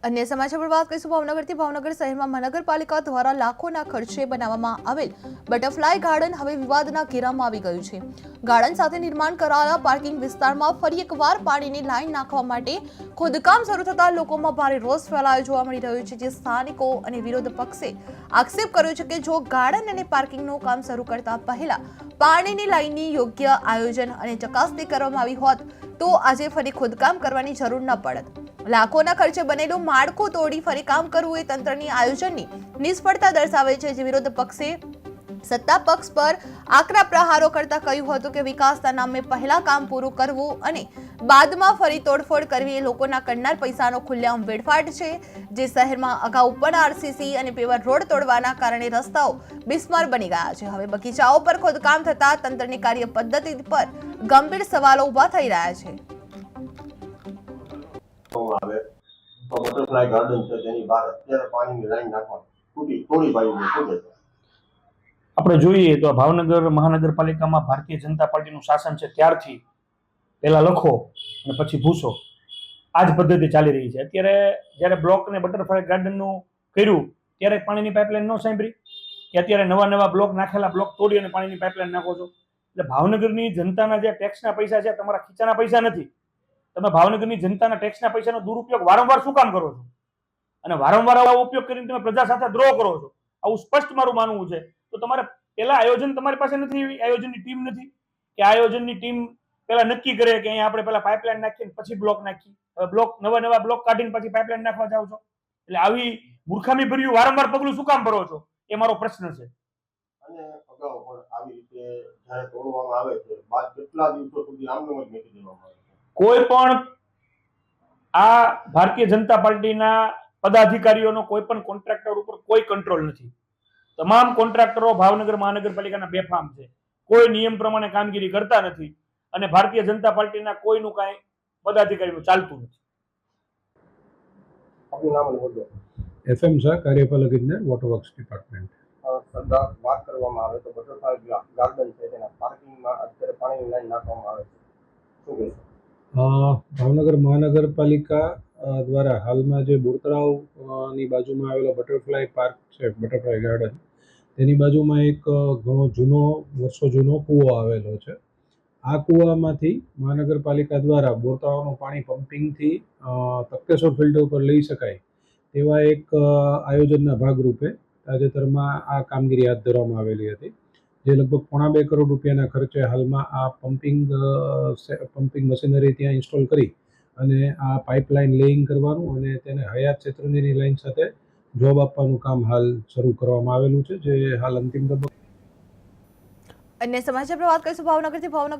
अन्य समाचार पर बात કરીશું ભાવનગરથી। ભાવનગર શહેરમાં મહાનગરપાલિકા દ્વારા લાખોના ખર્ચે બનાવવામાં આવેલ બટરફ્લાય ગાર્ડન હવે વિવાદના ઘેરામાં આવી ગયું છે। ગાર્ડન સાથે નિર્માણ કરાયેલા પાર્કિંગ વિસ્તારમાં ફરી એકવાર પાણીની લાઈન નાખવા માટે ખોદકામ શરૂ થતા લોકોમાં ભારે રોષ ફેલાયો જોવા મળી રહ્યો છે, જે સ્થાનિકો અને વિરોધ પક્ષે આક્ષેપ કર્યો છે કે જો ગાર્ડન અને પાર્કિંગનું કામ શરૂ કરતા પહેલા પાણીની લાઈનની યોગ્ય આયોજન અને ચકાસણી કરવામાં આવી હોત તો આજે ફરી ખોદકામ કરવાની જરૂર ન પડત। લાખોના ખર્ચે બનેલું માળખું તોડી ફરી કામ કરવું એ તંત્રની આયોજનની નિષ્ફળતા દર્શાવે છે, જે વિરોધ પક્ષે સત્તા પક્ષ પર આકરા પ્રહારો કરતા કહ્યું હતું કે વિકાસના નામે પહેલા કામ પૂરું કરવું અને બાદમાં ફરી તોડફોડ કરવી એ લોકોના કરનાર પૈસાનો ખુલ્લેઆમ વેડફાટ છે, જે શહેરમાં અગાઉ પણ આરસીસી અને પેવર રોડ તોડવાના કારણે રસ્તાઓ બિસ્માર બની ગયા છે। હવે બગીચાઓ પર ખોદકામ થતા તંત્રની કાર્ય પદ્ધતિ પર ગંભીર સવાલો ઊભા થઈ રહ્યા છે। બટરફ્લાય ગાર્ડન છે તેની બહાર અત્યારે પાણીની લાઈન નાખવા તોડી પાડી છે। આપણે જોઈએ તો ભાવનગર મહાનગરપાલિકામાં ભારતીય જનતા પાર્ટીનું શાસન છે ત્યારથી પહેલા લખો અને પછી ભૂસો આ જ પદ્ધતિ ચાલી રહી છે। અત્યારે જ્યારે બ્લોક અને બટરફ્લાય ગાર્ડનનું કર્યું ત્યારે પાણીની પાઇપલાઇન ન સાંભળી કે અત્યારે નવા બ્લોક નાખેલા બ્લોક તોડી અને પાણીની પાઇપલાઇન નાખો છો। એટલે ભાવનગરની જનતાના જે ટેક્સના પૈસા છે તમારા ખીચાના પૈસા નથી। તમે ભાવનગરની જનતાના ટેક્સના પૈસાનો દુરુપયોગ વારંવાર શું કામ કરો છો અને વારંવાર આવો ઉપયોગ કરીને તમે પ્રજા સાથે દ્રોહ કરો છો? આવું સ્પષ્ટ મારું માનવું છે। તો તમારે પેલા આયોજન તમારી પાસે નથી, એવી આયોજનની ટીમ નથી કે આયોજનની ટીમ પેલા નક્કી કરે કે અહીંયા આપણે પેલા પાઇપલાઇન નાખીએ પછી બ્લોક નાખીએ, હવે બ્લોક નવા બ્લોક કાઢીને પછી પાઇપલાઇન નાખવા જાવ છો। એટલે આવી મૂર્ખામી ભર્યું વારંવાર પગલું શું કામ ભરો છો એ મારો પ્રશ્ન છે। અને અગાઉ પણ આવી રીતે જ્યારે તોડવામાં આવે છે બાદ કેટલા દિવસો સુધી આમનો જ મૂકી દેવામાં આવે છે। કોઈ પણ આ ભારતીય જનતા પાર્ટીના પદાધિકારીઓનો કોઈ પણ કોન્ટ્રાક્ટર ઉપર કોઈ કંટ્રોલ નથી। તમામ કોન્ટ્રાક્ટરો ભાવનગર મહાનગરપાલિકાના બેફામ છે, કોઈ નિયમ પ્રમાણે કામગીરી કરતા નથી અને ભારતીય જનતા પાર્ટીના કોઈનું કાંઈ પદાધિકારીનું ચાલતું નથી। આપનું નામ અને હોદ્દો? FM શાહ, કાર્યપાલક ઇજનેર, વોટર વર્ક્સ ડિપાર્ટમેન્ટ। સરદાર વાત કરવામાં આવે તો બટરફ્લાય ગાર્ડન છે તેના પાર્કિંગમાં અત્યારે પાણીની લાઈન નાખવામાં આવે છે, શું કહેશો? ભાવનગર મહાનગરપાલિકા દ્વારા હાલમાં જે બોરતળાવની બાજુમાં આવેલો બટરફ્લાય પાર્ક છે, બટરફ્લાય ગાર્ડન, તેની બાજુમાં એક ઘણો વર્ષો જૂનો કૂવો આવેલો છે। આ કૂવામાંથી મહાનગરપાલિકા દ્વારા બોરતળાવનું પાણી પમ્પિંગથી તખતેશ્વર ફિલ્ડ ઉપર લઈ શકાય તેવા એક આયોજનના ભાગરૂપે તાજેતરમાં આ કામગીરી હાથ ધરવામાં આવેલી હતી, જે લગભગ 2.5 કરોડ રૂપિયાના ખર્ચે હાલમાં આ પમ્પિંગ મશીનરી ત્યાં ઇન્સ્ટોલ કરી અને આ પાઇપલાઇન લેઇંગ કરવાનું અને તેને હયાત ક્ષેત્રની લાઇન સાથે જોબ આપવાનું કામ હાલ શરૂ કરવામાં આવેલું છે, જે હાલ અંતિમ તબક્કે। अन्य समाचार पर बात કરીશું ભાવનગરથી। ભાવનગર